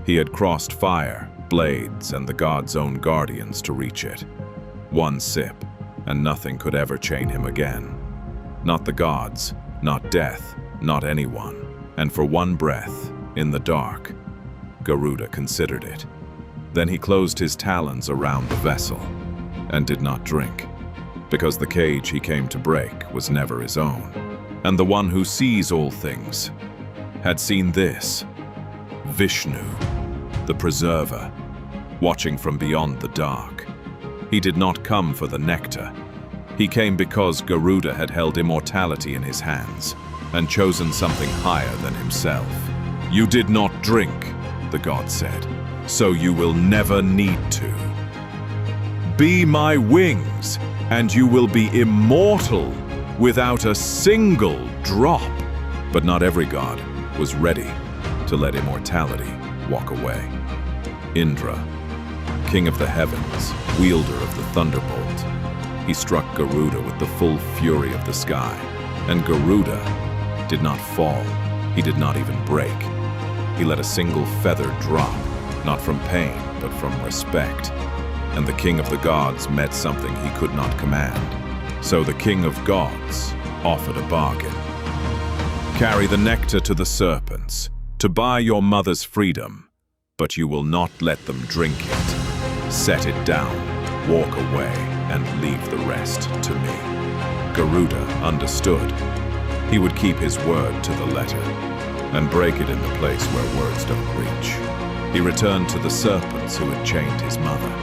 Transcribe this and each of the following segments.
He had crossed fire, blades, and the god's own guardians to reach it. One sip, and nothing could ever chain him again. Not the gods, not death, not anyone. And for one breath, in the dark, Garuda considered it. Then he closed his talons around the vessel and did not drink, because the cage he came to break was never his own. And the one who sees all things had seen this: Vishnu, the preserver, watching from beyond the dark. He did not come for the nectar. He came because Garuda had held immortality in his hands and chosen something higher than himself. "You did not drink," the god said, "so you will never need to. Be my wings, and you will be immortal without a single drop." But not every god was ready to let immortality walk away. Indra, king of the heavens, wielder of the thunderbolt, he struck Garuda with the full fury of the sky, and Garuda did not fall. He did not even break. He let a single feather drop, not from pain, but from respect. And the king of the gods met something he could not command. So the king of gods offered a bargain. "Carry the nectar to the serpents, to buy your mother's freedom, but you will not let them drink it. Set it down, walk away, and leave the rest to me." Garuda understood. He would keep his word to the letter and break it in the place where words don't reach. He returned to the serpents who had chained his mother.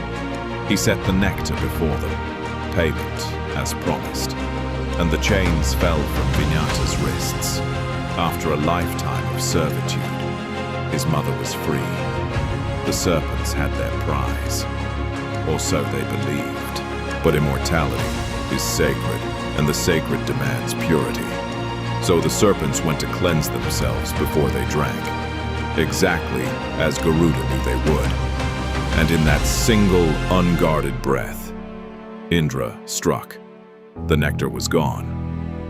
He set the nectar before them, payment as promised, and the chains fell from Vinata's wrists. After a lifetime of servitude, his mother was free. The serpents had their prize, or so they believed. But immortality is sacred, and the sacred demands purity. So the serpents went to cleanse themselves before they drank, exactly as Garuda knew they would. And in that single, unguarded breath, Indra struck. The nectar was gone.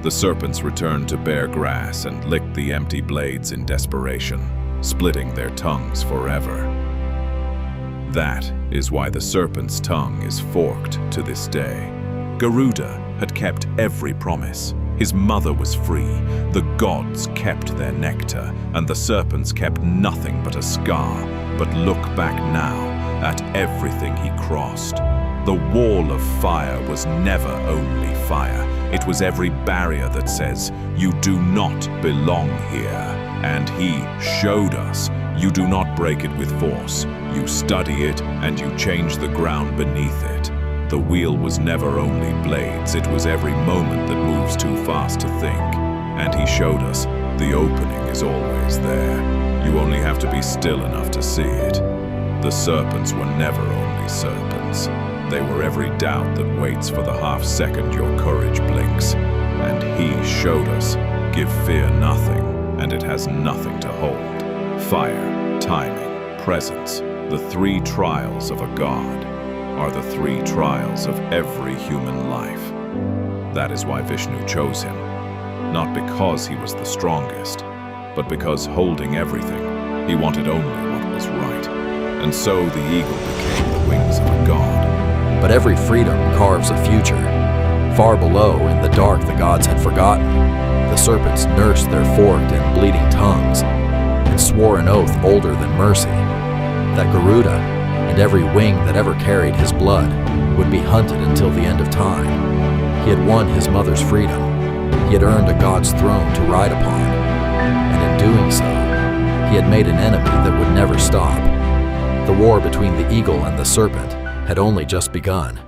The serpents returned to bare grass and licked the empty blades in desperation, splitting their tongues forever. That is why the serpent's tongue is forked to this day. Garuda had kept every promise. His mother was free, the gods kept their nectar, and the serpents kept nothing but a scar. But look back now at everything he crossed. The wall of fire was never only fire. It was every barrier that says, "You do not belong here." And he showed us, you do not break it with force. You study it and you change the ground beneath it. The wheel was never only blades, it was every moment that moves too fast to think. And he showed us, the opening is always there. You only have to be still enough to see it. The serpents were never only serpents. They were every doubt that waits for the half-second your courage blinks. And he showed us, give fear nothing, and it has nothing to hold. Fire, timing, presence, the three trials of a god are the three trials of every human life. That is why Vishnu chose him, not because he was the strongest, but because holding everything, he wanted only what was right. And so the eagle became the wings of a god. But every freedom carves a future. Far below, in the dark, the gods had forgotten. The serpents nursed their forked and bleeding tongues and swore an oath older than mercy, that Garuda and every wing that ever carried his blood would be hunted until the end of time. He had won his mother's freedom. He had earned a god's throne to ride upon. And in doing so, he had made an enemy that would never stop. The war between the eagle and the serpent had only just begun.